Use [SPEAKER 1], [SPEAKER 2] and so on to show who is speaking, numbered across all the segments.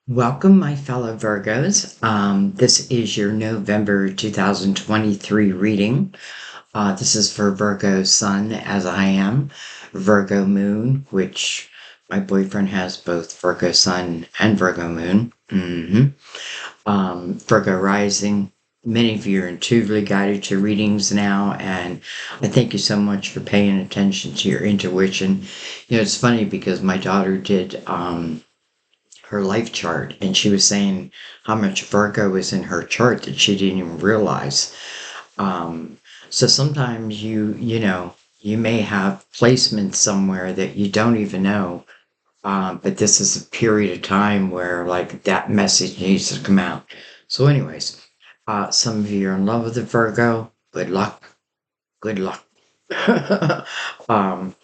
[SPEAKER 1] Welcome, my fellow Virgos. This is your November 2023 reading. This is for Virgo Sun, as I am, Virgo Moon, which my boyfriend has both Virgo Sun and Virgo Moon. Virgo Rising. Many of you are intuitively guided to readings now, and I thank you so much for paying attention to your intuition. It's funny because my daughter did. Her life chart, and she was saying how much Virgo was in her chart that she didn't even realize. So sometimes you may have placements somewhere that you don't even know. But this is a period of time where like that message needs to come out. So anyways, some of you are in love with the Virgo. Good luck. Good luck. um,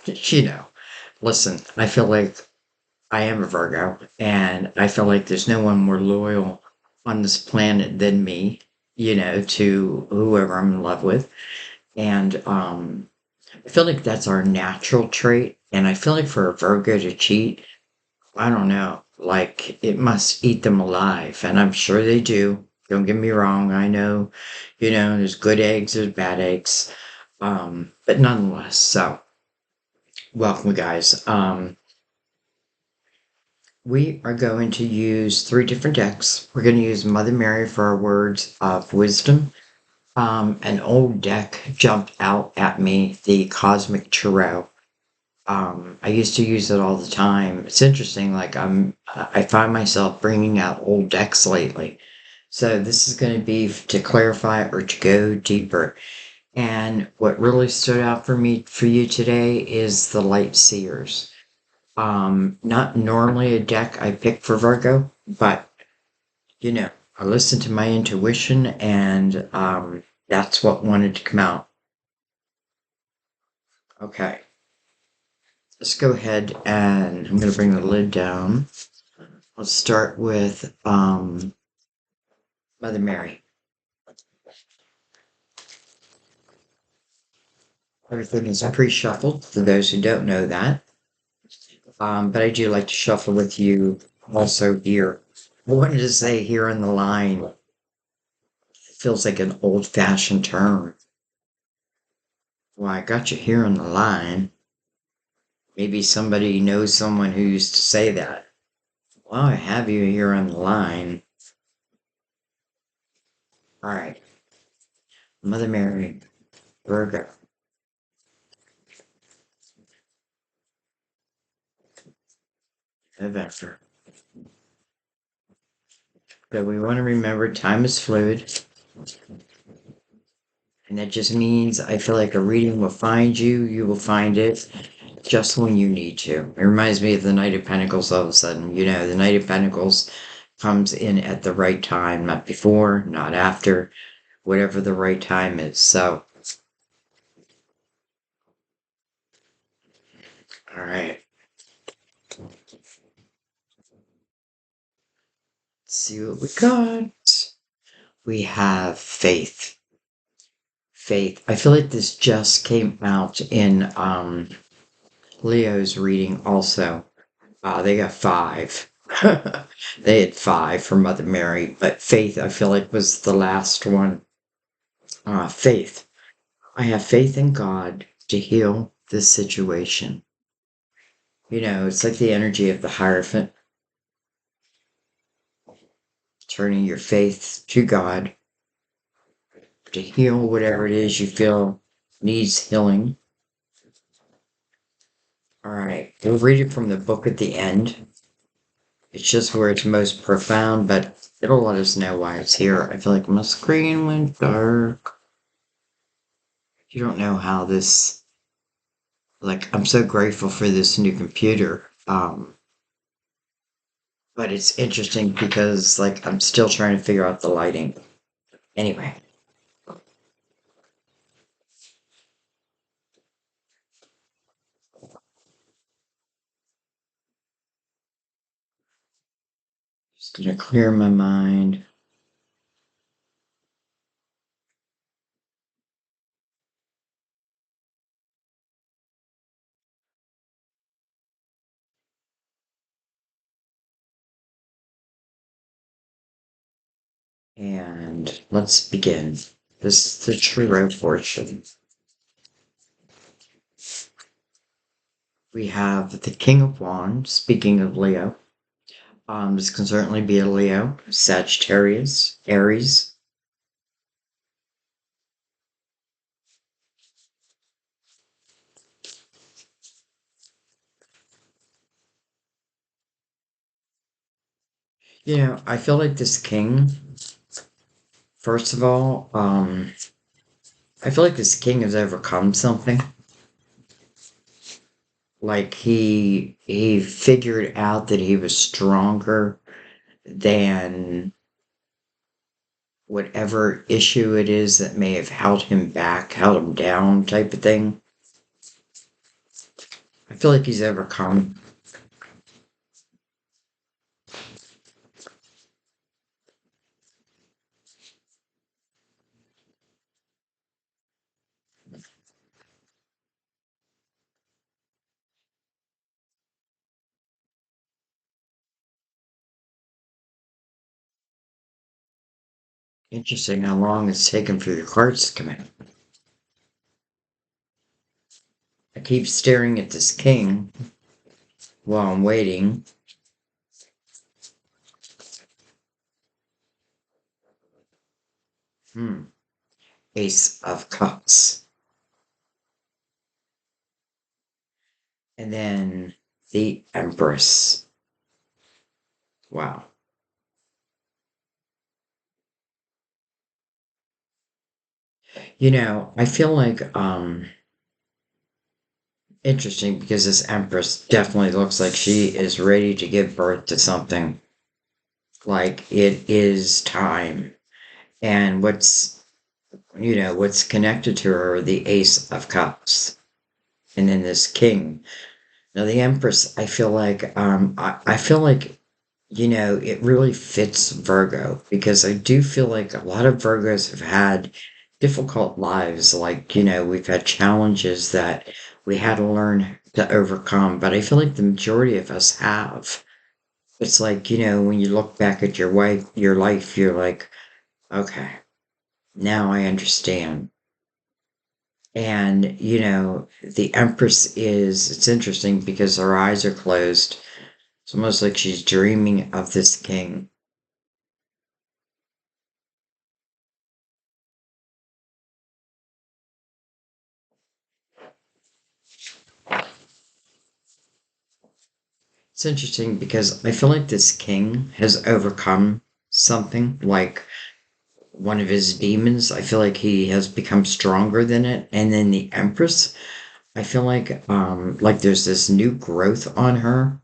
[SPEAKER 1] you know, listen, I feel like I am a Virgo, and I feel like there's no one more loyal on this planet than me, to whoever I'm in love with. And I feel like that's our natural trait. And I feel like for a Virgo to cheat, I don't know, like it must eat them alive. And I'm sure they do. Don't get me wrong. I know, there's good eggs, there's bad eggs. But nonetheless, so welcome, guys. We are going to use three different decks. We're going to use Mother Mary for our words of wisdom. An old deck jumped out at me, the Cosmic Tarot. I used to use it all the time. It's interesting, like I find myself bringing out old decks lately. So this is going to be to clarify or to go deeper. And what really stood out for me for you today is the Light Seers. Not normally a deck I pick for Virgo, but I listened to my intuition and that's what wanted to come out. Okay, let's go ahead and I'm going to bring the lid down. Let's start with Mother Mary. Everything is pre-shuffled for those who don't know that. But I do like to shuffle with you also here. I wanted to say here on the line, it feels like an old-fashioned term. Well, I got you here on the line. Maybe somebody knows someone who used to say that. Well, I have you here on the line. All right. Mother Mary, Virgo, November. But we want to remember time is fluid. And that just means I feel like a reading will find you. You will find it just when you need to. It reminds me of the Knight of Pentacles all of a sudden. The Knight of Pentacles comes in at the right time, not before, not after, whatever the right time is. So, all right. Let's see what we got. We have faith. Faith. I feel like this just came out in Leo's reading also. They got five. They had five for Mother Mary, but faith, I feel like, was the last one. Faith. I have faith in God to heal this situation. It's like the energy of the Hierophant, turning your faith to God to heal whatever it is you feel needs healing. All right, we'll read it from the book at the end. It's just where it's most profound, but it'll let us know why it's here. I feel like my screen went dark. You don't know how this, like, I'm so grateful for this new computer. But it's interesting because, like, I'm still trying to figure out the lighting. Anyway, just gonna clear my mind. And let's begin. This is the true portion. We have the King of Wands, speaking of Leo. This can certainly be a Leo, Sagittarius, Aries. I feel like this king, first of all, I feel like this king has overcome something. Like he figured out that he was stronger than whatever issue it is that may have held him back, held him down, type of thing. I feel like he's overcome. Interesting how long it's taken for the cards to come in. I keep staring at this king while I'm waiting. Hmm. Ace of Cups. And then the Empress. Wow. I feel like interesting because this Empress definitely looks like she is ready to give birth to something. Like it is time. And what's connected to her, the Ace of Cups. And then this King. Now the Empress, I feel like it really fits Virgo because I do feel like a lot of Virgos have had difficult lives. Like, we've had challenges that we had to learn to overcome, but I feel like the majority of us have. It's like, when you look back at your life, you're like, okay, now I understand. And, the Empress it's interesting because her eyes are closed. It's almost like she's dreaming of this king. It's interesting because I feel like this king has overcome something like one of his demons. I feel like he has become stronger than it. And then the Empress, I feel like there's this new growth on her.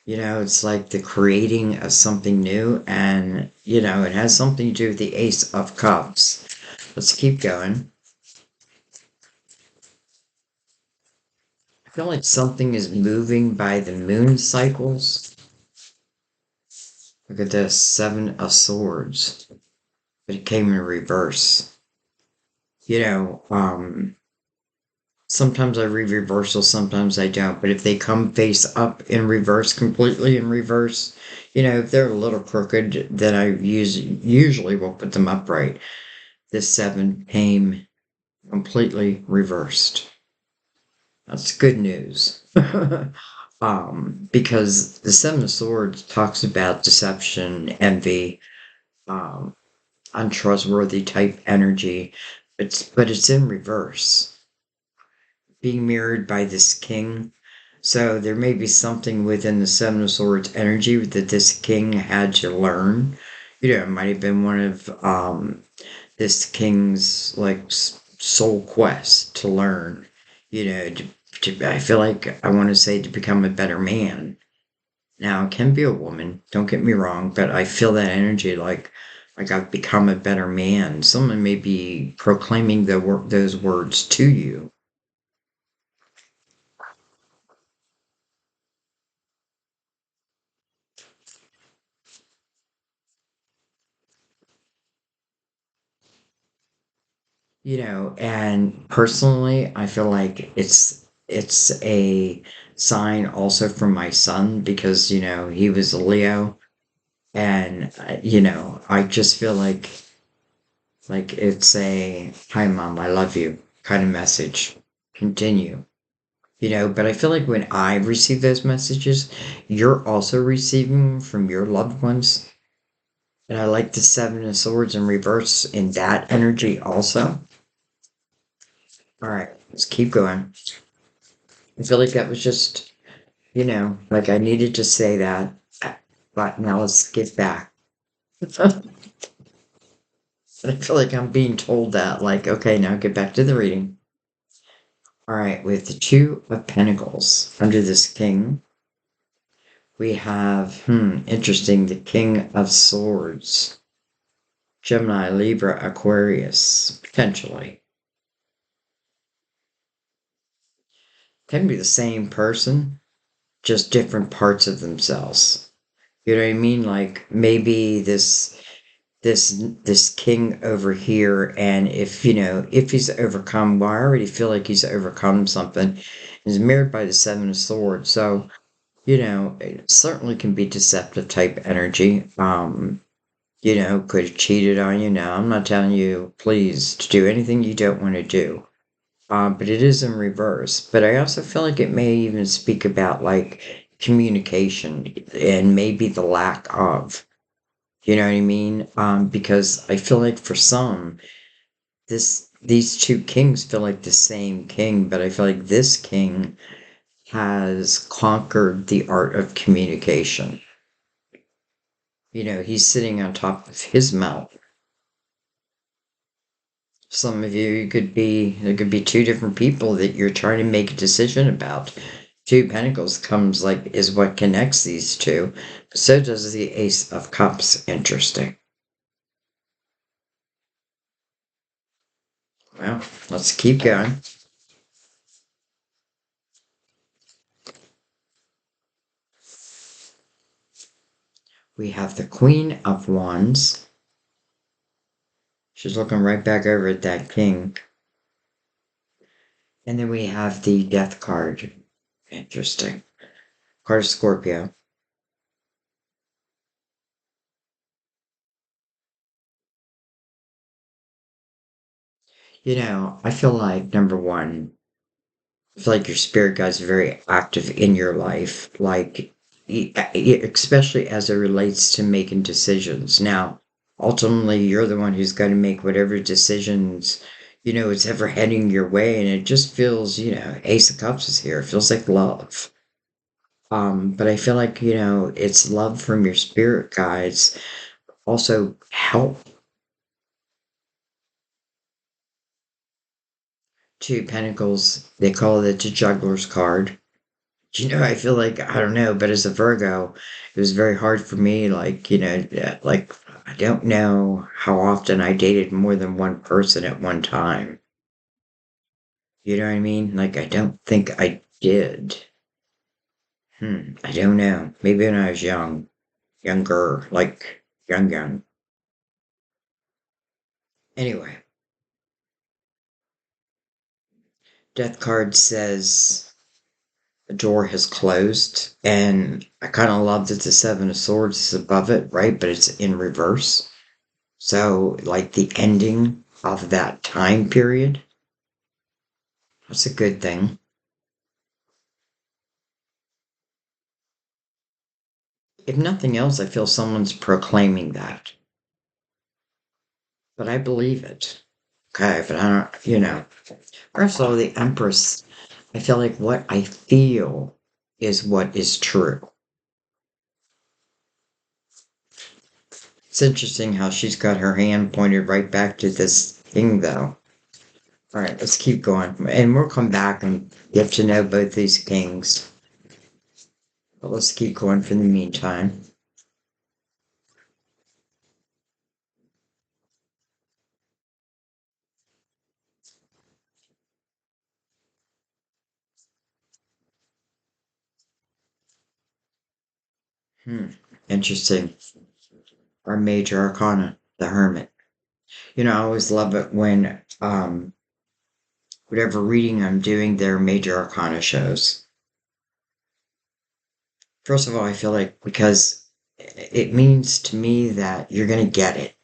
[SPEAKER 1] It's like the creating of something new and it has something to do with the Ace of Cups. Let's keep going. I feel like something is moving by the moon cycles. Look at this, Seven of Swords. But it came in reverse. Sometimes I read reversal, sometimes I don't. But if they come face up in reverse, completely in reverse, if they're a little crooked, then usually will put them upright. This seven came completely reversed. That's good news. Because the Seven of Swords talks about deception, envy, um, untrustworthy type energy. But it's in reverse, being mirrored by this king. So there may be something within the Seven of Swords energy that this king had to learn. It might have been one of this king's like soul quest to learn. I feel like I want to say to become a better man. Now, it can be a woman, don't get me wrong, but I feel that energy like I've become a better man. Someone may be proclaiming those words to you. And personally, I feel like it's a sign also from my son because he was a Leo And, I just feel like it's a, hi, mom, I love you kind of message. Continue. But I feel like when I receive those messages, you're also receiving them from your loved ones. And I like the Seven of Swords in reverse in that energy also. All right, let's keep going. I feel like that was just, like I needed to say that. But now let's get back. I feel like I'm being told that, like, okay, now get back to the reading. All right, with the Two of Pentacles under this king, we have, interesting, the King of Swords, Gemini, Libra, Aquarius, potentially. Can be the same person, just different parts of themselves. You know what I mean? Like maybe this king over here, and if he's overcome, well, I already feel like he's overcome something. He's married by the Seven of Swords, so it certainly can be deceptive type energy. Could have cheated on you. Now, I'm not telling you, please, to do anything you don't want to do. But it is in reverse. But I also feel like it may even speak about like communication and maybe the lack of. You know what I mean? Because I feel like for some, these two kings feel like the same king, but I feel like this king has conquered the art of communication. He's sitting on top of his mount. Some of you could be, there could be two different people that you're trying to make a decision about. Two Pentacles comes like, is what connects these two. So does the Ace of Cups. Interesting. Well, let's keep going. We have the Queen of Wands. She's looking right back over at that king. And then we have the Death card. Interesting. Card of Scorpio. I feel like number one, I feel like your spirit guides are very active in your life, like especially as it relates to making decisions. Now, ultimately, you're the one who's going to make whatever decisions it's ever heading your way, and it just feels, Ace of Cups is here. It feels like love. But I feel like it's love from your spirit guides. Also, help. Two Pentacles. They call it the Juggler's card. I feel like, I don't know, but as a Virgo, it was very hard for me. Like, like, I don't know how often I dated more than one person at one time. You know what I mean? Like, I don't think I did. I don't know. Maybe when I was younger, like, young. Anyway, Death card says a door has closed, and I kind of love that the Seven of Swords is above it, right? But it's in reverse. So, like the ending of that time period, that's a good thing. If nothing else, I feel someone's proclaiming that, but I believe it. Okay, but I don't, First of all, the Empress, I feel like what I feel is what is true. It's interesting how she's got her hand pointed right back to this thing, though. All right, let's keep going. And we'll come back and get to know both these kings. But let's keep going for the meantime. Hmm, interesting. Our major arcana, the Hermit. I always love it when whatever reading I'm doing, their major arcana shows. First of all, I feel like because it means to me that you're going to get it.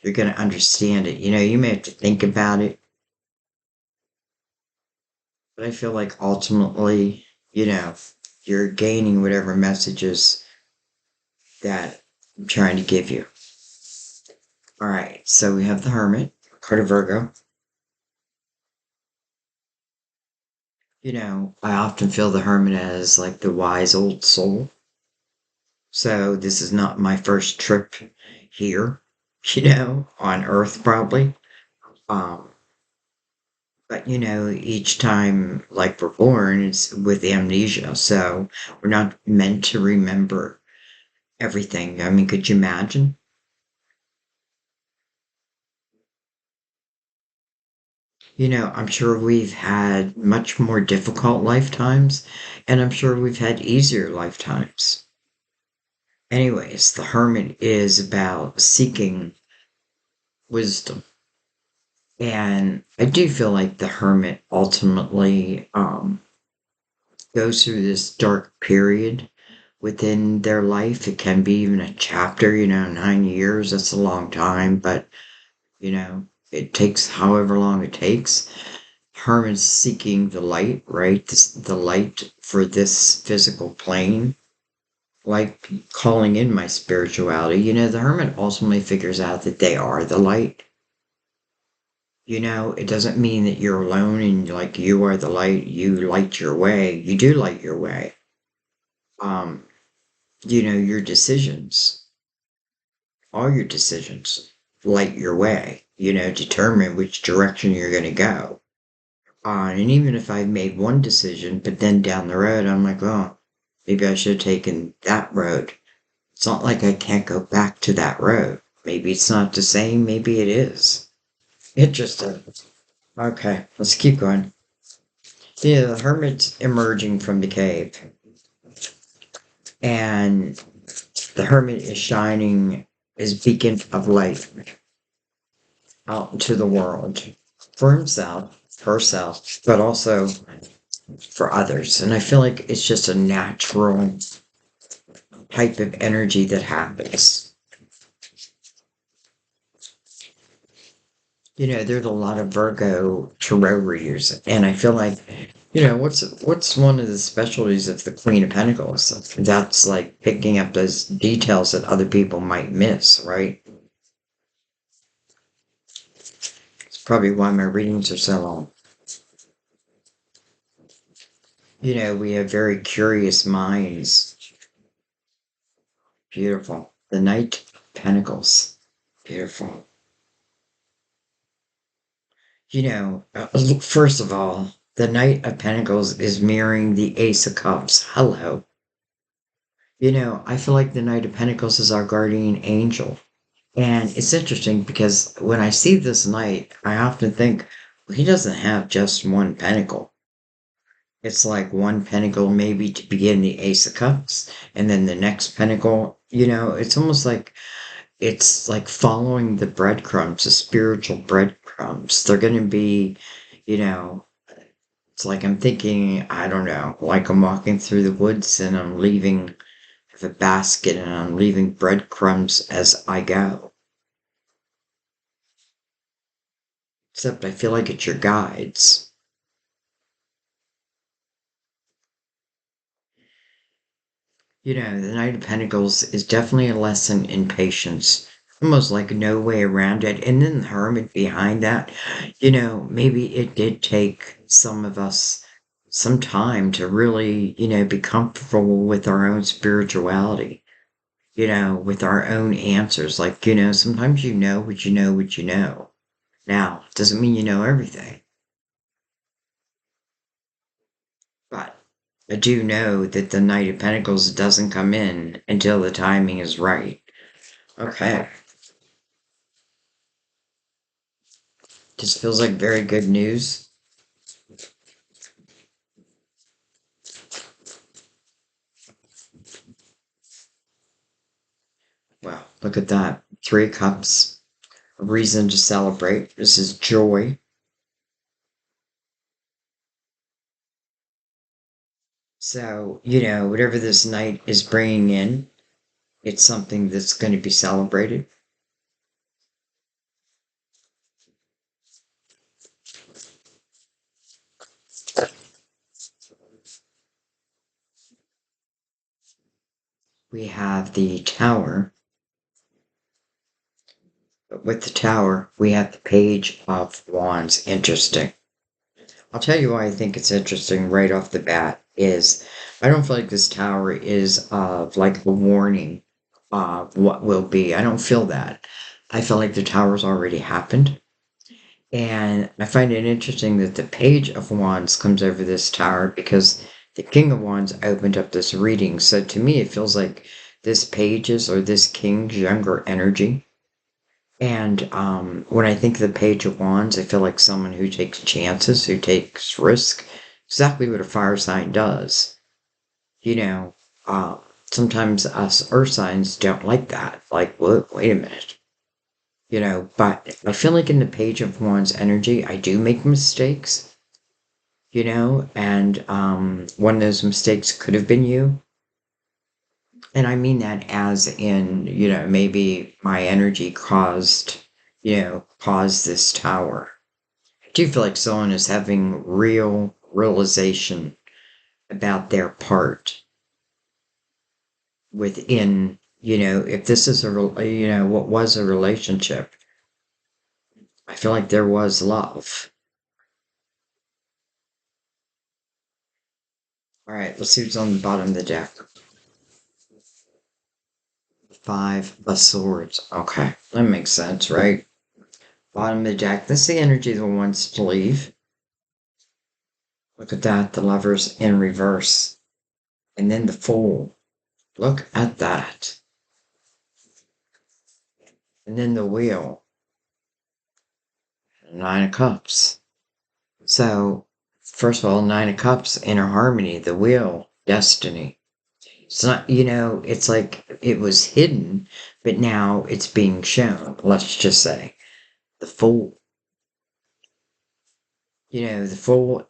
[SPEAKER 1] You're going to understand it. You may have to think about it, but I feel like ultimately, you're gaining whatever messages that I'm trying to give you. All right, so we have the Hermit, card of Virgo. I often feel the Hermit as like the wise old soul. So this is not my first trip here, on Earth probably. Um, but each time like we're born, it's with amnesia. So we're not meant to remember everything. I mean, could you imagine? I'm sure we've had much more difficult lifetimes, and I'm sure we've had easier lifetimes. Anyways, the Hermit is about seeking wisdom. And I do feel like the Hermit ultimately goes through this dark period within their life. It can be even a chapter, 9 years, that's a long time, but, it takes however long it takes. Hermit's seeking the light, right? The light for this physical plane, like calling in my spirituality. The Hermit ultimately figures out that they are the light. It doesn't mean that you're alone and like you are the light, you light your way. You do light your way. Um, your decisions, all your decisions, light your way, determine which direction you're going to go. And even if I made one decision, but then down the road, I'm like, oh, maybe I should have taken that road. It's not like I can't go back to that road. Maybe it's not the same, maybe it is. Interesting. Okay, let's keep going. Yeah, the hermit's emerging from the cave, and the hermit is shining his beacon of light out into the world for himself, herself, but also for others. And I feel like it's just a natural type of energy that happens. There's a lot of Virgo tarot readers, and I feel like, what's one of the specialties of the Queen of Pentacles? That's like picking up those details that other people might miss, right? It's probably why my readings are so long. We have very curious minds. Beautiful. The Knight of Pentacles. Beautiful. First of all, the Knight of Pentacles is mirroring the Ace of Cups. Hello. I feel like the Knight of Pentacles is our guardian angel. And it's interesting because when I see this knight, I often think, well, he doesn't have just one pentacle. It's like one pentacle maybe to begin the Ace of Cups, and then the next pentacle, it's almost like it's like following the breadcrumbs, the spiritual breadcrumbs. They're going to be, you know, it's like I'm thinking, I don't know, like I'm walking through the woods and I'm leaving a basket and I'm leaving breadcrumbs as I go. Except I feel like it's your guides. The Knight of Pentacles is definitely a lesson in patience. Almost like no way around it. And then the Hermit behind that, maybe it did take some of us some time to really, be comfortable with our own spirituality, with our own answers. Like, sometimes you know what you know what you know. Now, doesn't mean you know everything, but I do know that the Knight of Pentacles doesn't come in until the timing is right. Okay. Just feels like very good news. Wow, look at that. Three cups. A reason to celebrate. This is joy. So, whatever this night is bringing in, It's something that's going to be celebrated. We have the tower. But with the tower, we have the page of wands. Interesting. I'll tell you why I think it's interesting right off the bat is I don't feel like this tower is like a warning of what will be. I don't feel that. I feel like the tower's already happened. And I find it interesting that the page of wands comes over this tower because the king of wands opened up this reading. So to me, it feels like this page's or this king's younger energy. And when I think of the Page of Wands, I feel like someone who takes chances, who takes risk. Exactly what a fire sign does. You know, uh, sometimes us earth signs don't like that. Like, wait a minute. But I feel like in the Page of Wands energy, I do make mistakes, and one of those mistakes could have been you. And I mean that as in, maybe my energy caused this tower. I do feel like someone is having real realization about their part within, if this is what was a relationship. I feel like there was love. All right, let's see what's on the bottom of the deck. Five of Swords. Okay, that makes sense, right? Bottom of the deck. This is the energy that wants to leave. Look at that, the Lovers in reverse. And then the Fool. Look at that. And then the Wheel. Nine of Cups. So, first of all, Nine of Cups, inner harmony, the Wheel, destiny. It's not, it's like it was hidden, but now it's being shown, let's just say. The Fool. The Fool,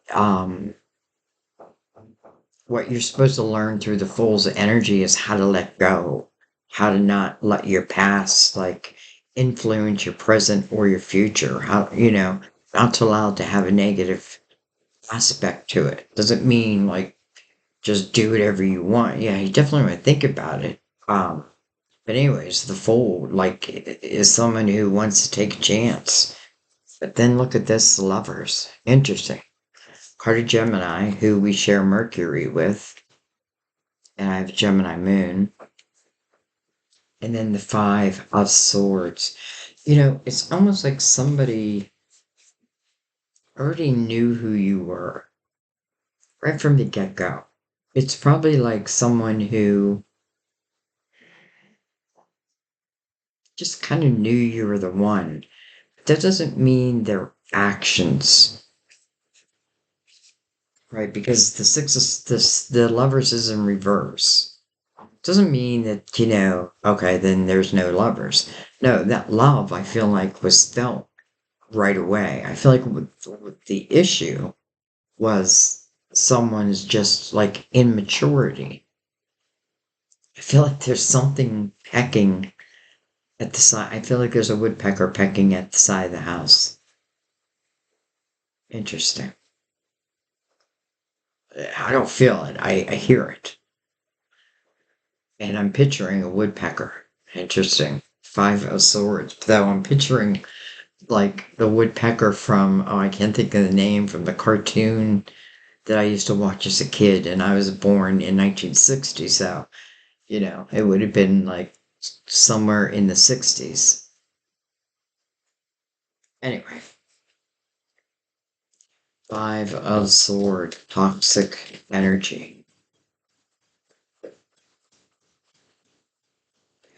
[SPEAKER 1] what you're supposed to learn through the Fool's energy is how to let go, how to not let your past, like, influence your present or your future, how, not to allow it to have a negative aspect to it. Doesn't mean, like, just do whatever you want. Yeah, you definitely want to think about it. But anyways, the Fool, like, is someone who wants to take a chance. But then look at this, Lovers. Interesting. Card of Gemini, who we share Mercury with, and I have Gemini Moon. And then the Five of Swords. It's almost like somebody already knew who you were right from the get go. It's probably like someone who just kind of knew you were the one. That doesn't mean their actions, right? Because the six of the lovers is in reverse. Doesn't mean that, okay, then there's no lovers. No, that love I feel like was felt right away. I feel like with the issue was someone's just like immaturity. I feel like there's something pecking at the side. I feel like there's a woodpecker pecking at the side of the house. Interesting. I don't feel it. I hear it. And I'm picturing a woodpecker. Interesting. Five of Swords. Though I'm picturing like the woodpecker from, oh, I can't think of the name, from the cartoon that I used to watch as a kid. And I was born in 1960. So, it would have been like somewhere in the 60s. Anyway, Five of Sword, toxic energy.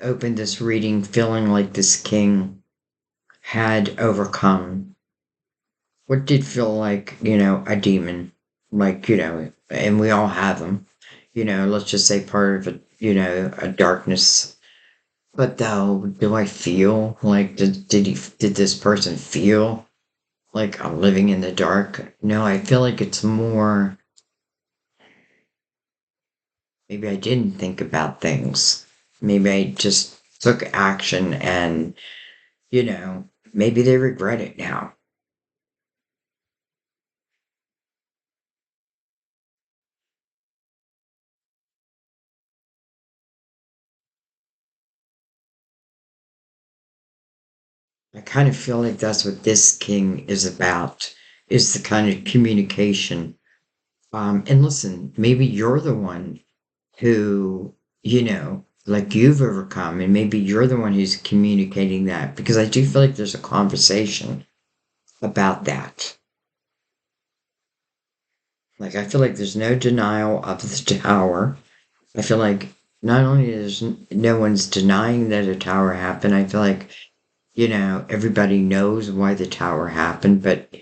[SPEAKER 1] Opened this reading feeling like this king had overcome what did feel like, a demon. Like, and we all have them. Let's just say part of it, a darkness. But though, do I feel like did this person feel like I'm living in the dark? No, I feel like it's more maybe I didn't think about things. Maybe I just took action and, maybe they regret it now. I kind of feel like that's what this king is about, is the kind of communication. And listen, maybe you're the one who, like you've overcome, and maybe you're the one who's communicating that because I do feel like there's a conversation about that. Like, I feel like there's no denial of the tower. I feel like not only is no one's denying that a tower happened, I feel like, everybody knows why the tower happened, but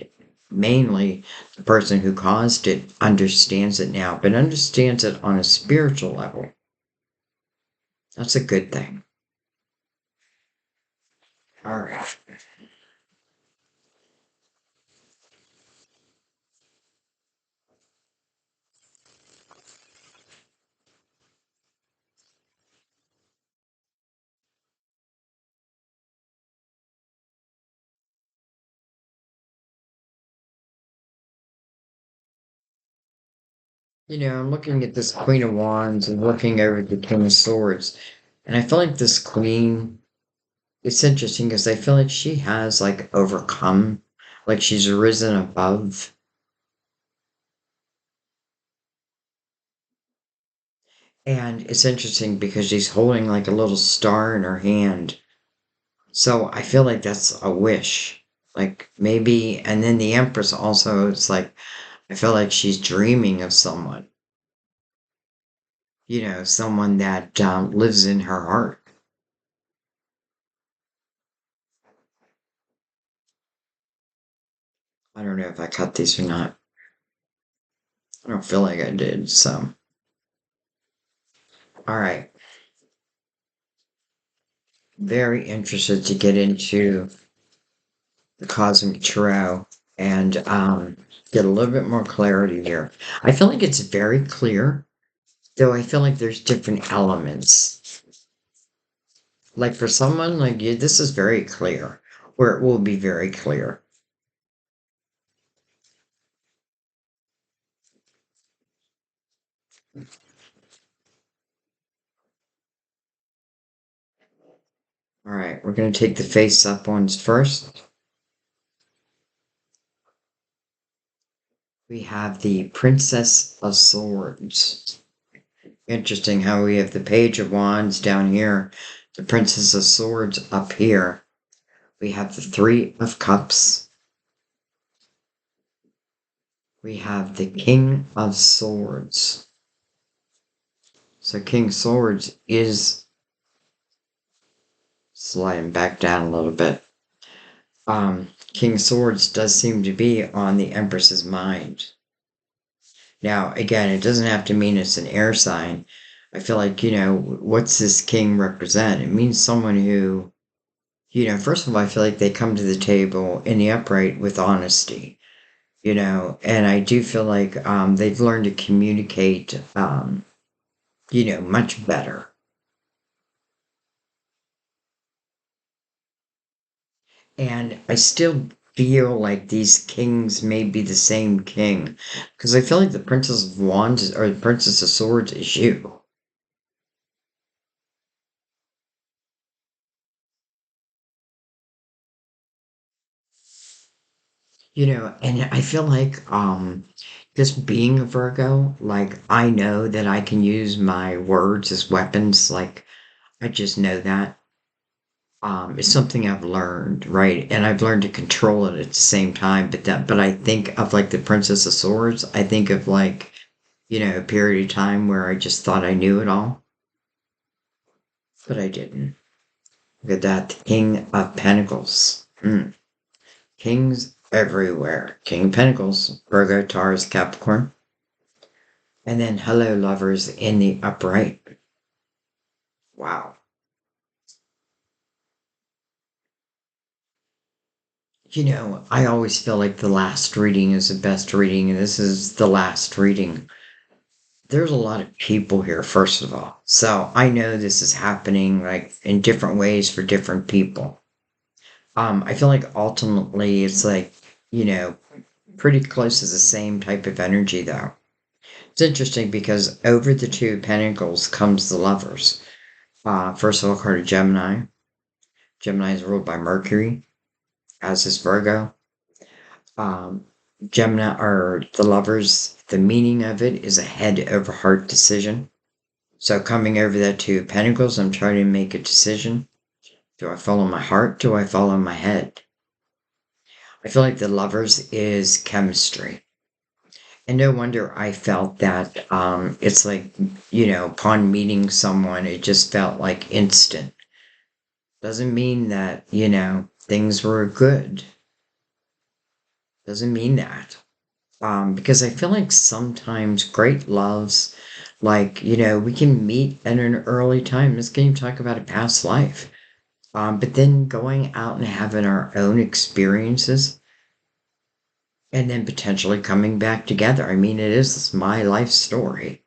[SPEAKER 1] mainly the person who caused it understands it now, but understands it on a spiritual level. That's a good thing. All right. I'm looking at this Queen of Wands and looking over the King of Swords, and I feel like this Queen, it's interesting because I feel like she has like overcome, like she's risen above. And it's interesting because she's holding like a little star in her hand. So I feel like that's a wish. Like maybe, and then the Empress also, it's like, I feel like she's dreaming of someone, someone that lives in her heart. I don't know if I cut these or not. I don't feel like I did. So, all right. Very interested to get into the Cosmic Tarot and get a little bit more clarity here. I feel like it's very clear, though I feel like there's different elements. Like for someone like you, this is very clear, or it will be very clear. All right, we're going to take the face up ones first. We have the Princess of Swords. Interesting how we have the Page of Wands down here, the Princess of Swords up here. We have the Three of Cups. We have the King of Swords. So King Swords is sliding back down a little bit. King Swords does seem to be on the Empress's mind. Now, again, it doesn't have to mean it's an air sign. I feel like, what's this king represent? It means someone who, first of all, I feel like they come to the table in the upright with honesty, and I do feel like they've learned to communicate, much better. And I still feel like these kings may be the same king, because I feel like the Princess of Wands or the Princess of Swords is you. And I feel like just being a Virgo, like I know that I can use my words as weapons. Like I just know that. It's something I've learned, right? And I've learned to control it at the same time. But I think of like the Princess of Swords. I think of like, a period of time where I just thought I knew it all, but I didn't. Look at that, the King of Pentacles. Kings everywhere. King of Pentacles, Virgo, Taurus, Capricorn. And then hello, lovers in the upright. Wow. I always feel like the last reading is the best reading, and this is the last reading. there's a lot of people here, first of all. So I know this is happening like in different ways for different people. I feel like ultimately it's like, you know, pretty close to the same type of energy though. It's interesting because over the two of Pentacles comes the lovers. First of all, card of Gemini. Gemini is ruled by Mercury, as is Virgo. Um, Gemini or the lovers, the meaning of it is a head over heart decision. So coming over that two of Pentacles, I'm trying to make a decision. Do I follow my heart? Do I follow my head? I feel like the lovers is chemistry. And no wonder I felt that it's like, upon meeting someone, it just felt like instant. Doesn't mean that, things were good. Doesn't mean that. Because I feel like sometimes great loves, like, we can meet at an early time. This can even talk about a past life. But then going out and having our own experiences and then potentially coming back together. I mean, it is my life story.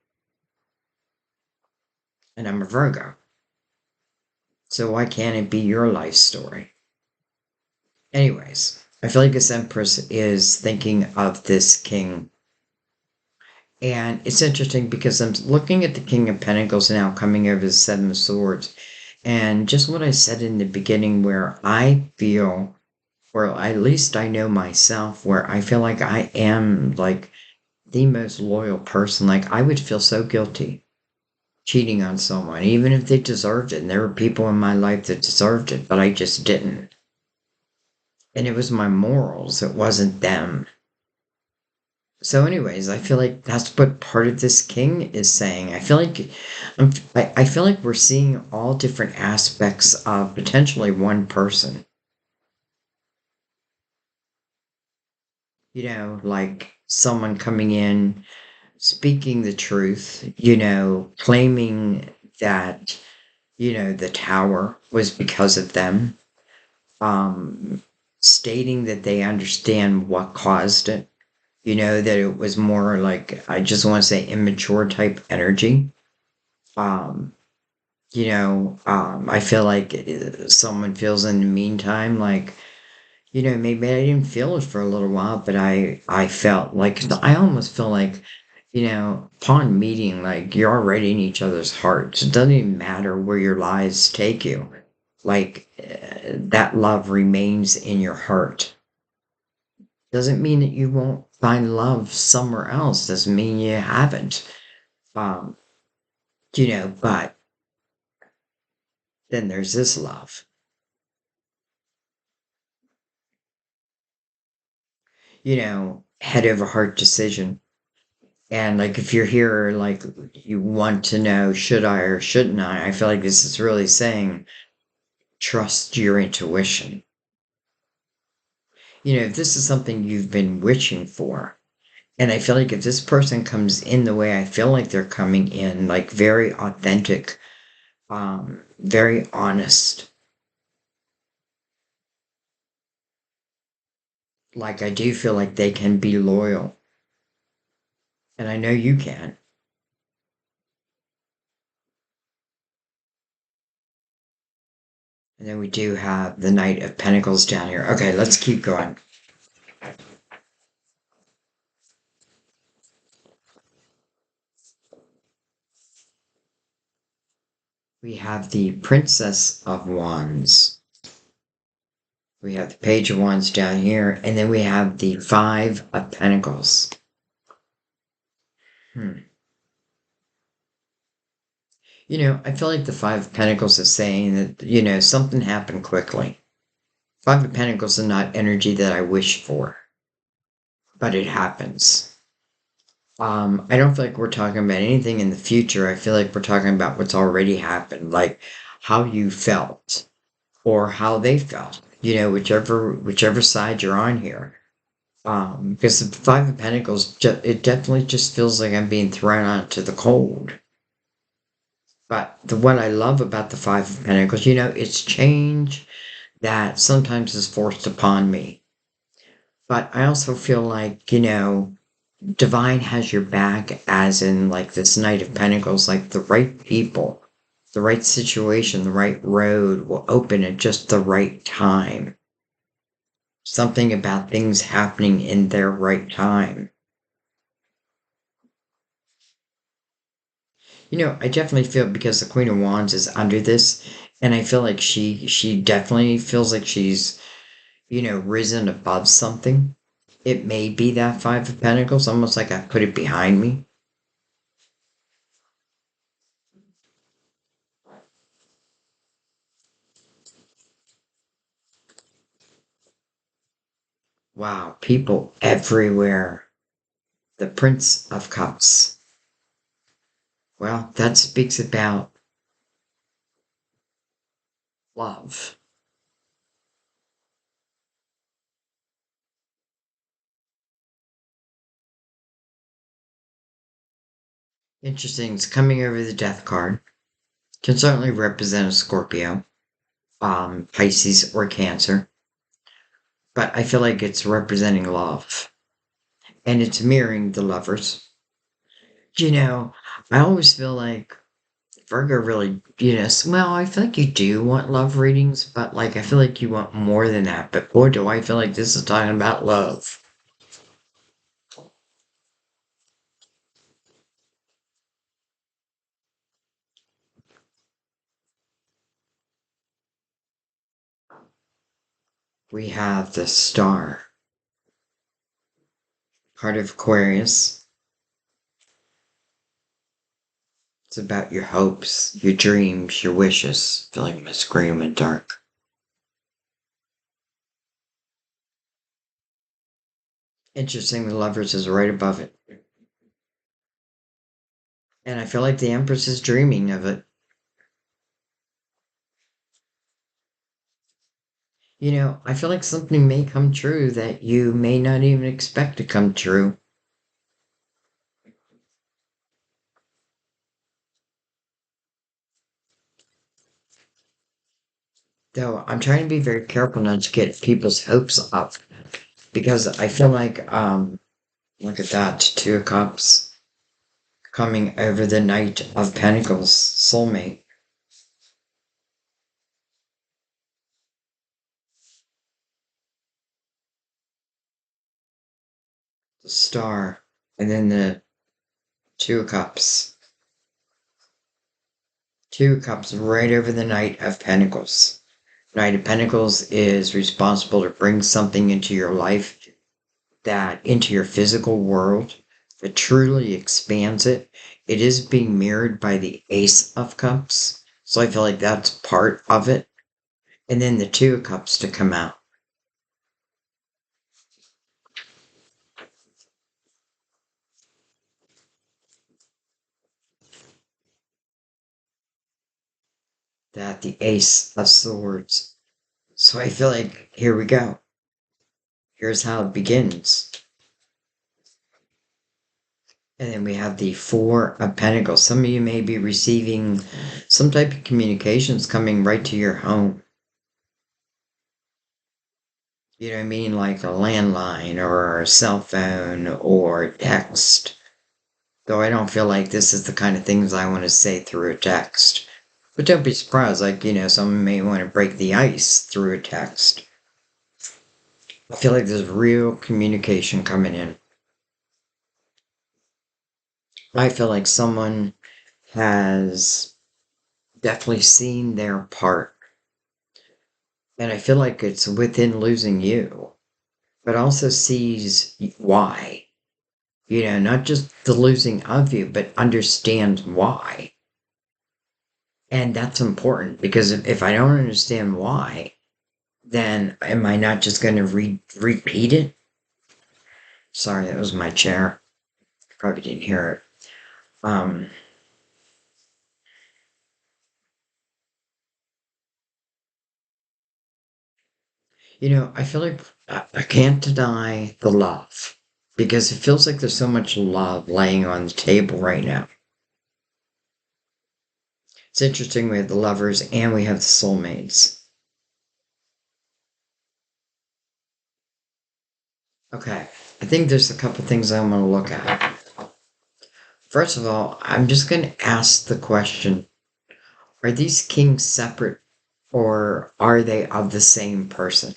[SPEAKER 1] And I'm a Virgo. So why can't it be your life story? Anyways, I feel like this Empress is thinking of this king. And it's interesting because I'm looking at the King of Pentacles now coming over the Seven of Swords. And just what I said in the beginning, where I feel, or at least I know myself, where I feel like I am like the most loyal person. Like I would feel so guilty cheating on someone, even if they deserved it. And there were people in my life that deserved it, but I just didn't. And it was my morals, it wasn't them. So, anyways, I feel like that's what part of this king is saying. I feel like we're seeing all different aspects of potentially one person. Like someone coming in, speaking the truth. Claiming that the tower was because of them. Um, Stating that they understand what caused it. That it was more like, I just want to say immature type energy. Um, I feel like someone feels in the meantime, like, maybe I didn't feel it for a little while, but I felt like, I almost feel like, upon meeting, like you're already in each other's hearts. It doesn't even matter where your lives take you. Like that love remains in your heart. Doesn't mean that you won't find love somewhere else. Doesn't mean you haven't. Um, but then there's this love. Head over heart decision. And like if you're here, like you want to know, should I or shouldn't I feel like this is really saying trust your intuition. If this is something you've been wishing for, and I feel like if this person comes in the way I feel like they're coming in, like very authentic, very honest, like I do feel like they can be loyal. And I know you can. And then we do have the Knight of Pentacles down here. Okay, let's keep going. We have the Princess of Wands. We have the Page of Wands down here. And then we have the Five of Pentacles. Hmm. I feel like the Five of Pentacles is saying that, something happened quickly. Five of Pentacles is not energy that I wish for, but it happens. I don't feel like we're talking about anything in the future. I feel like we're talking about what's already happened, like how you felt or how they felt. Whichever side you're on here. Because the Five of Pentacles, it definitely just feels like I'm being thrown out to the cold. But what I love about the Five of Pentacles, it's change that sometimes is forced upon me. But I also feel like, Divine has your back, as in like this Knight of Pentacles, like the right people, the right situation, the right road will open at just the right time. Something about things happening in their right time. I definitely feel because the Queen of Wands is under this, and I feel like she definitely feels like she's, risen above something. It may be that Five of Pentacles, almost like I put it behind me. Wow, people everywhere. The Prince of Cups. Well, that speaks about love. Interesting. It's coming over the Death card. Can certainly represent a Scorpio, Pisces, or Cancer. But I feel like it's representing love. And it's mirroring the lovers. You know, I always feel like Virgo really, well, I feel like you do want love readings, but like I feel like you want more than that. But boy, do I feel like this is talking about love. We have the Star, part of Aquarius. It's about your hopes, your dreams, your wishes. I feel like I'm gonna scream in dark. Interesting, the Lovers is right above it. And I feel like the Empress is dreaming of it. I feel like something may come true that you may not even expect to come true. Though I'm trying to be very careful not to get people's hopes up because I feel like, look at that, Two of Cups coming over the Knight of Pentacles, Soulmate, the Star, and then the Two of Cups. Two of Cups right over the Knight of Pentacles. Knight of Pentacles is responsible to bring something into your life, that into your physical world, that truly expands it. It is being mirrored by the Ace of Cups. So I feel like that's part of it. And then the Two of Cups to come out. That the Ace of Swords. So I feel like here we go. Here's how it begins. And then we have the Four of Pentacles. Some of you may be receiving some type of communications coming right to your home. You know what I mean? Like a landline or a cell phone or text. Though I don't feel like this is the kind of things I want to say through a text. But don't be surprised, like, someone may want to break the ice through a text. I feel like there's real communication coming in. I feel like someone has definitely seen their part. And I feel like it's within losing you, but also sees why. Not just the losing of you, but understands why. And that's important because if I don't understand why, then am I not just going to repeat it? Sorry, that was my chair. Probably didn't hear it. Um, I feel like I can't deny the love because it feels like there's so much love laying on the table right now. It's interesting. We have the lovers and we have the soulmates. Okay. I think there's a couple things I want to look at. First of all, I'm just going to ask the question, are these kings separate or are they of the same person?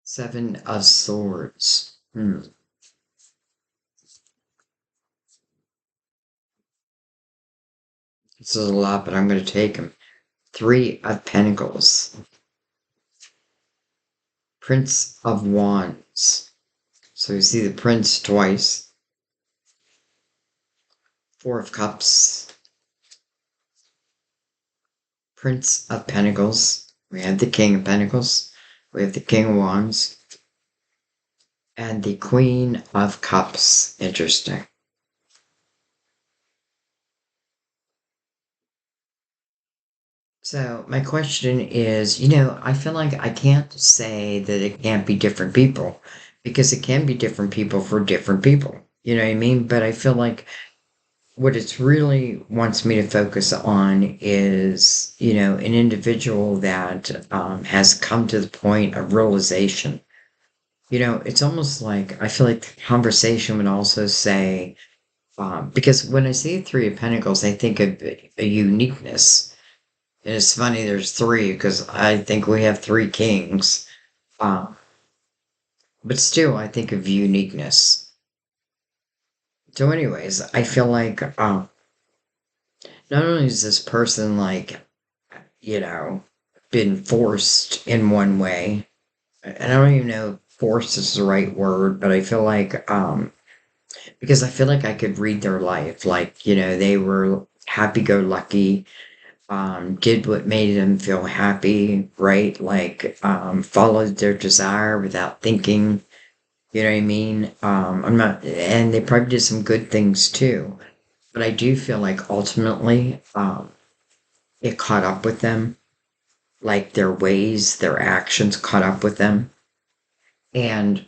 [SPEAKER 1] Seven of Swords. This is a lot, but I'm going to take them. Three of Pentacles. Prince of Wands. So you see the Prince twice. Four of Cups. Prince of Pentacles. We have the King of Pentacles. We have the King of Wands. And the Queen of Cups. Interesting. So my question is, I feel like I can't say that it can't be different people because it can be different people for different people. You know what I mean? But I feel like what it really wants me to focus on is, an individual that has come to the point of realization. It's almost like I feel like the conversation would also say, because when I see Three of Pentacles, I think of a uniqueness. And it's funny, there's three because I think we have three kings. Um, but still, I think of uniqueness. So, anyways, I feel like not only is this person like, you know, been forced in one way, and I don't even know if forced is the right word, but I feel like, because I feel like I could read their life. Like, they were happy go lucky, did what made them feel happy, right? Like, followed their desire without thinking, you know what I mean? I'm not, and they probably did some good things too. But I do feel like ultimately, it caught up with them, like their ways, their actions caught up with them. And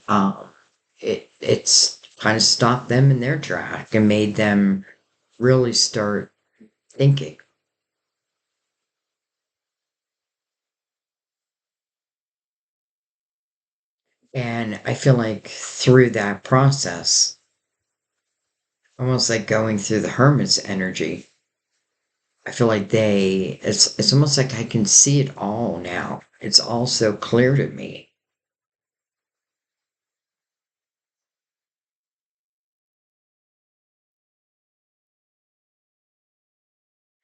[SPEAKER 1] it's kind of stopped them in their track and made them really start thinking. And I feel like through that process, almost like going through the hermit's energy, I feel like it's almost like I can see it all now. It's all so clear to me.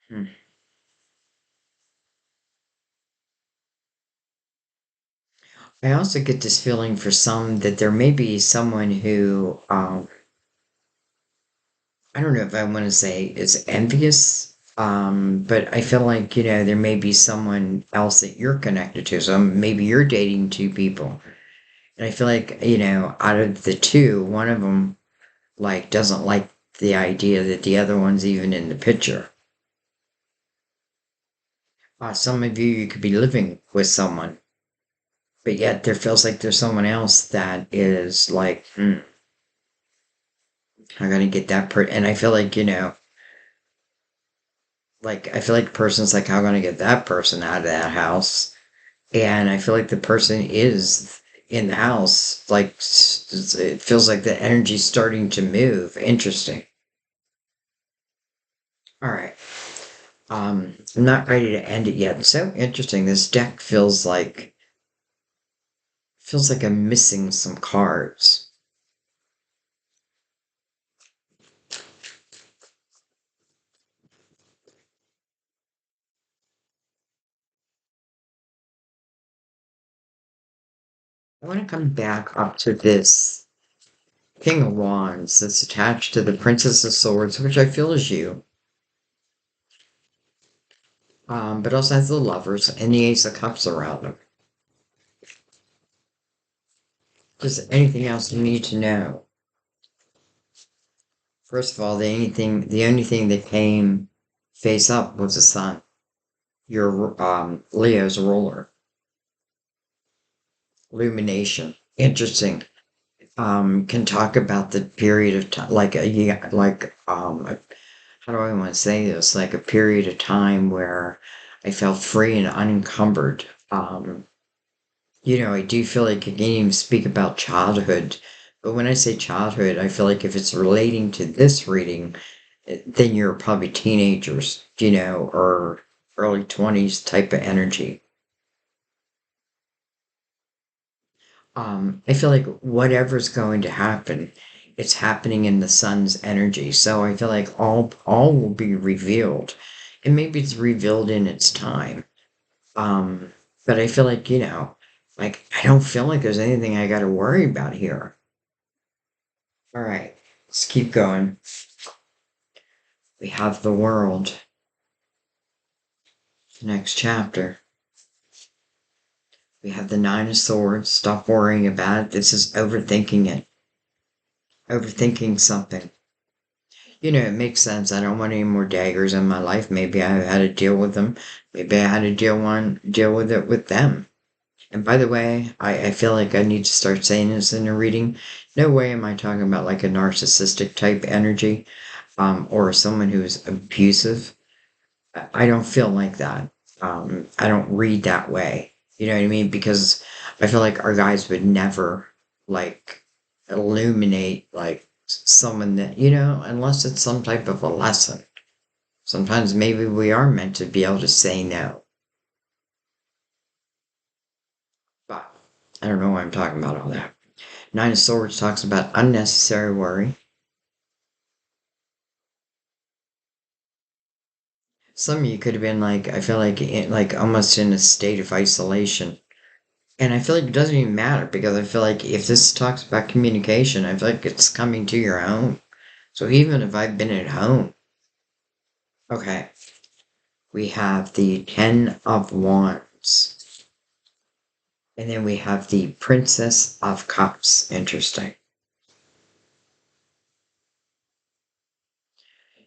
[SPEAKER 1] Hmm. I also get this feeling for some that there may be someone who, I don't know if I want to say is envious, but I feel like, there may be someone else that you're connected to. So maybe you're dating two people. And I feel like, out of the two, one of them, like, doesn't like the idea that the other one's even in the picture. Some of you could be living with someone, but yet there feels like there's someone else that is like, I'm gonna get that and I feel like, like, I feel like the person's like, how am I gonna get that person out of that house? And I feel like the person is in the house, like, it feels like the energy's starting to move. Interesting. All right. I'm not ready to end it yet. So interesting. This deck feels like I'm missing some cards. I want to come back up to this King of Wands that's attached to the Princess of Swords, which I feel is you. But also has the Lovers and the Ace of Cups around them. Just anything else you need to know? First of all, the only thing that came face up was the Sun. Your Leo's ruler. illumination. Interesting. Can talk about the period of time, like a yeah, like how do I want to say this? Like a period of time where I felt free and unencumbered. I do feel like I can even speak about childhood, but when I say childhood, I feel like if it's relating to this reading, then you're probably teenagers, or early 20s type of energy. I feel like whatever's going to happen, it's happening in the sun's energy. So I feel like all will be revealed. And maybe it's revealed in its time. Um, but I feel like, like I don't feel like there's anything I gotta worry about here. All right, let's keep going. We have the world, the next chapter. We have the Nine of Swords. Stop worrying about it. This is overthinking it. Overthinking something. It makes sense. I don't want any more daggers in my life. Maybe I had to deal with them. Maybe I had to deal with it with them. And by the way, I feel like I need to start saying this in a reading. No way am I talking about like a narcissistic type energy, or someone who's abusive. I don't feel like that. I don't read that way. You know what I mean? Because I feel like our guys would never like illuminate like someone that, unless it's some type of a lesson. Sometimes maybe we are meant to be able to say no. But I don't know why I'm talking about all that. Nine of Swords talks about unnecessary worry. Some of you could have been like, I feel like, like almost in a state of isolation. And I feel like it doesn't even matter because I feel like if this talks about communication, I feel like it's coming to your home. So even if I've been at home, okay, we have the Ten of Wands. And then we have the Princess of Cups. Interesting.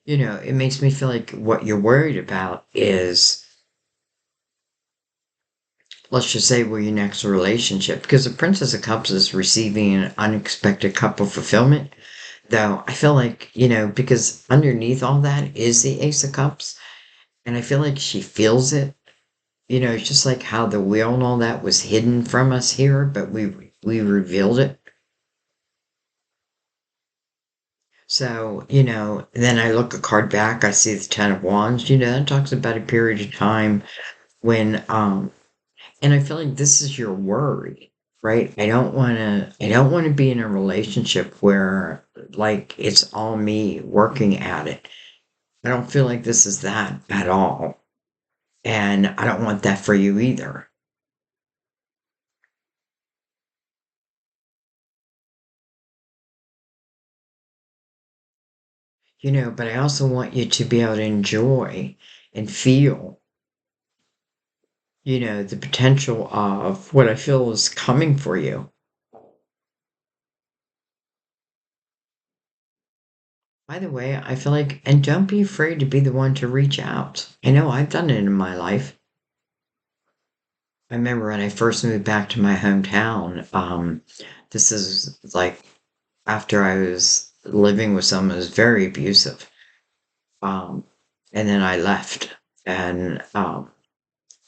[SPEAKER 1] It makes me feel like what you're worried about is, let's just say, your next relationship. Because the Princess of Cups is receiving an unexpected cup of fulfillment. Though I feel like, because underneath all that is the Ace of Cups. And I feel like she feels it. It's just like how the wheel and all that was hidden from us here, but we revealed it. So, then I look a card back, I see the Ten of Wands, that talks about a period of time when and I feel like this is your worry, right? I don't want to be in a relationship where like it's all me working at it. I don't feel like this is that at all. And I don't want that for you either. But I also want you to be able to enjoy and feel, the potential of what I feel is coming for you. By the way, I feel like, and don't be afraid to be the one to reach out. I know I've done it in my life. I remember when I first moved back to my hometown, this is like after I was living with someone who was very abusive. Um, and then I left. And I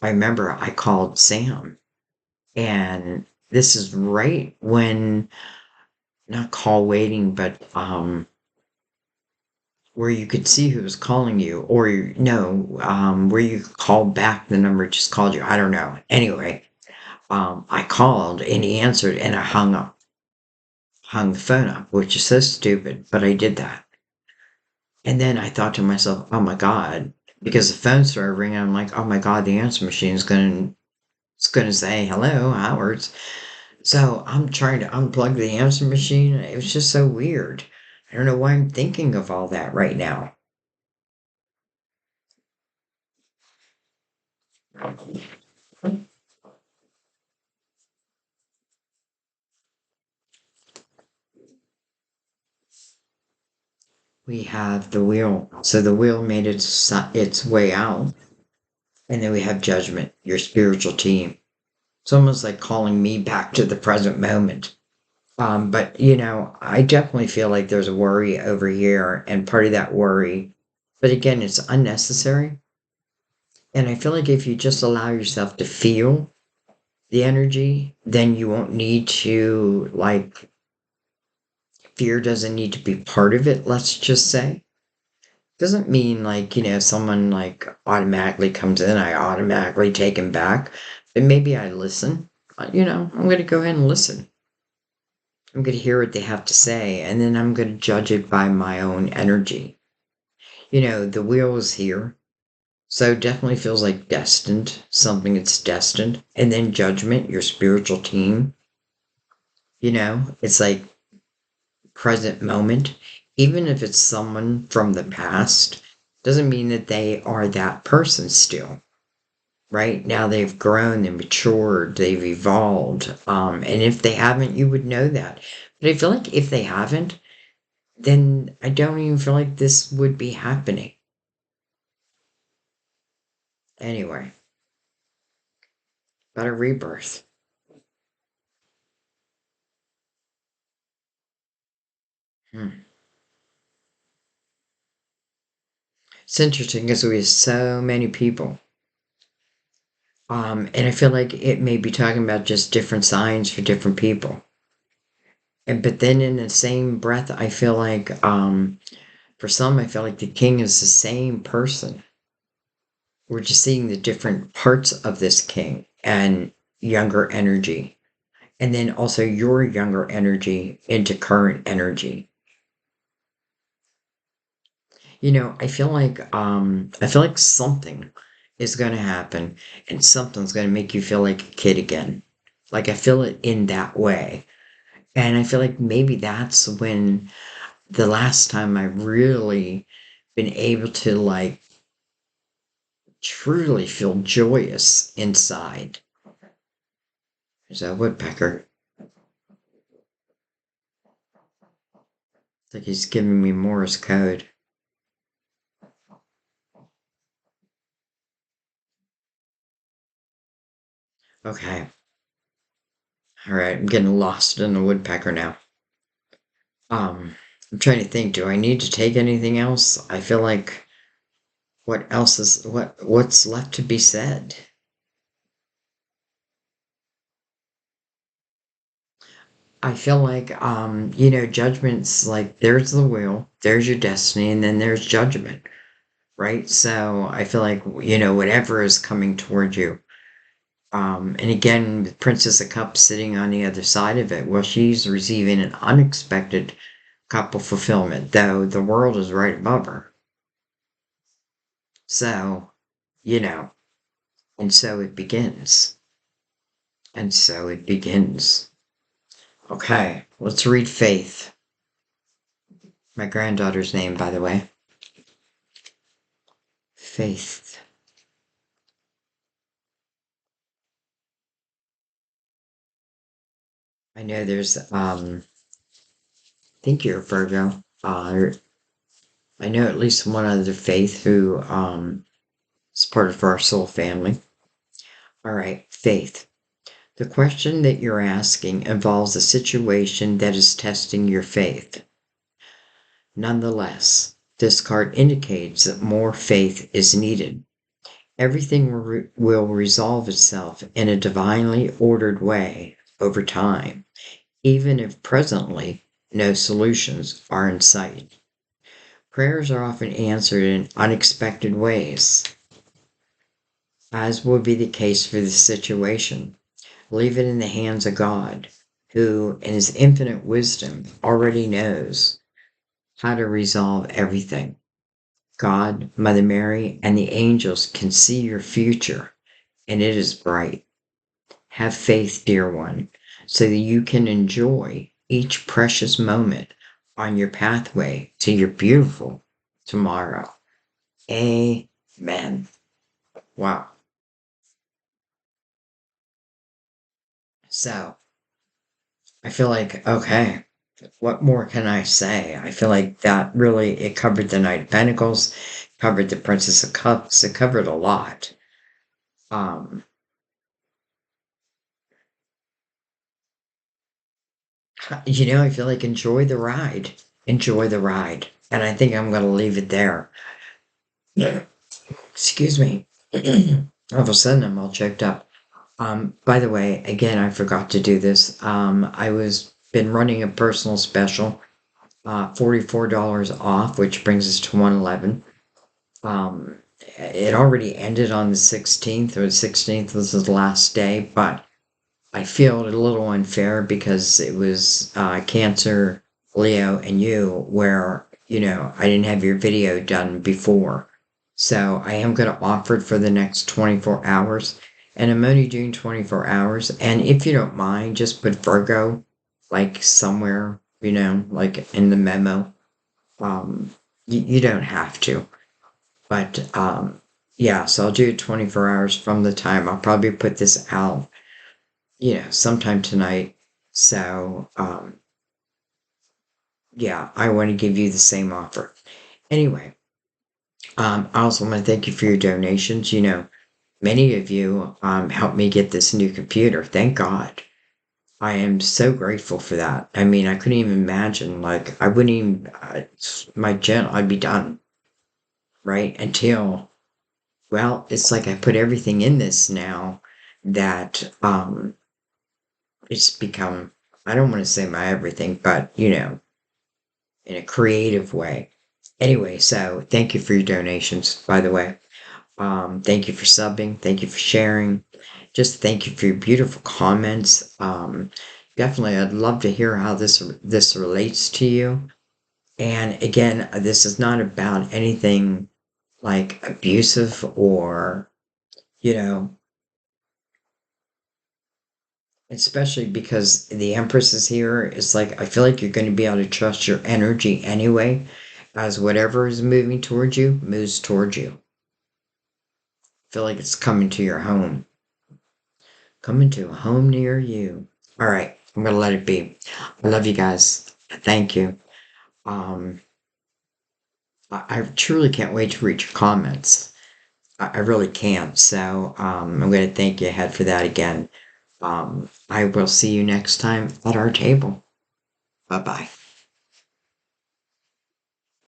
[SPEAKER 1] remember I called Sam. And this is right when, not call waiting, but where you could see who was calling you, or no, where you could call back the number just called you. I don't know. Anyway, I called and he answered and I hung the phone up, which is so stupid, but I did that. And then I thought to myself, oh my God, because the phone started ringing. I'm like, oh my God, the answer machine is going to say, hello, Howard's. So I'm trying to unplug the answer machine. It was just so weird. I don't know why I'm thinking of all that right now. We have the wheel. So the wheel made its way out. And then we have judgment, your spiritual team. It's almost like calling me back to the present moment. But I definitely feel like there's a worry over here, and part of that worry, but again, it's unnecessary. And I feel like if you just allow yourself to feel the energy, then you won't need to, like, fear doesn't need to be part of it, let's just say. Doesn't mean like, someone like automatically comes in, I automatically take him back. But maybe I listen. I'm going to go ahead and listen. I'm going to hear what they have to say, and then I'm going to judge it by my own energy. The wheel is here. So definitely feels like destined, something that's destined. And then judgment, your spiritual team. It's like present moment. Even if it's someone from the past, doesn't mean that they are that person still. Right now they've grown and matured, they've evolved. And if they haven't, you would know that. But I feel like if they haven't, then I don't even feel like this would be happening. Anyway, about a rebirth. Hmm. It's interesting because we have so many people. And I feel like it may be talking about just different signs for different people. And but then in the same breath, I feel like for some, I feel like the king is the same person. We're just seeing the different parts of this king and younger energy. And then also your younger energy into current energy. I feel like something is gonna happen and something's gonna make you feel like a kid again. Like I feel it in that way. And I feel like maybe that's when the last time I really been able to like truly feel joyous inside. There's a woodpecker. It's like he's giving me Morse code. Okay. Alright, I'm getting lost in the woodpecker now. I'm trying to think, do I need to take anything else? I feel like what's left to be said? I feel like judgment's like there's the will, there's your destiny, and then there's judgment, right? So I feel like whatever is coming toward you. And again, with Princess of Cups sitting on the other side of it, well, she's receiving an unexpected couple fulfillment, though the world is right above her. So, you know, and so it begins. And so it begins. Okay, let's read Faith. My granddaughter's name, by the way. Faith. I know there's, I think you're a Virgo. I know at least one other Faith who, is part of our soul family. All right, Faith. The question that you're asking involves a situation that is testing your faith. Nonetheless, this card indicates that more faith is needed. Everything will resolve itself in a divinely ordered way over time, even if presently no solutions are in sight. Prayers are often answered in unexpected ways, as would be the case for this situation. Leave it in the hands of God, who, in his infinite wisdom, already knows how to resolve everything. God, Mother Mary, and the angels can see your future, and it is bright. Have faith, dear one, so that you can enjoy each precious moment on your pathway to your beautiful tomorrow. Amen. Wow. So, I feel like, okay, what more can I say? I feel like that really, it covered the Knight of Pentacles, covered the Princess of Cups, it covered a lot. Um, I feel like enjoy the ride. Enjoy the ride. And I think I'm going to leave it there. Excuse me. All of a sudden, I'm all choked up. By the way, again, I forgot to do this. I was been running a personal special, $44 off, which brings us to 111. It already ended on the 16th, or the 16th was the last day, but I feel it a little unfair because it was Cancer, Leo, and you, where, I didn't have your video done before. So I am going to offer it for the next 24 hours. And I'm only doing 24 hours. And if you don't mind, just put Virgo, like somewhere, like in the memo. Um, you don't have to. But yeah, so I'll do it 24 hours from the time. I'll probably put this out sometime tonight. So, yeah, I want to give you the same offer. Anyway, I also want to thank you for your donations. Many of you helped me get this new computer. Thank God. I am so grateful for that. I mean, I couldn't even imagine, like, I wouldn't even, my channel, I'd be done, right? Until, well, it's like I put everything in this now that, it's become, I don't want to say my everything, but in a creative way. Anyway, so thank you for your donations, by the way. Thank you for subbing. Thank you for sharing. Just thank you for your beautiful comments. Definitely, I'd love to hear how this relates to you. And again, this is not about anything like abusive or, you know, especially because the Empress is here. It's like I feel like you're going to be able to trust your energy anyway, as whatever is moving towards you moves towards you. I feel like it's coming to your home, coming to a home near you. All right, I'm gonna let it be. I love you guys. Thank you. Um, I truly can't wait to read your comments. I really can't. So I'm going to thank you ahead for that again. I will see you next time at our table. Bye bye.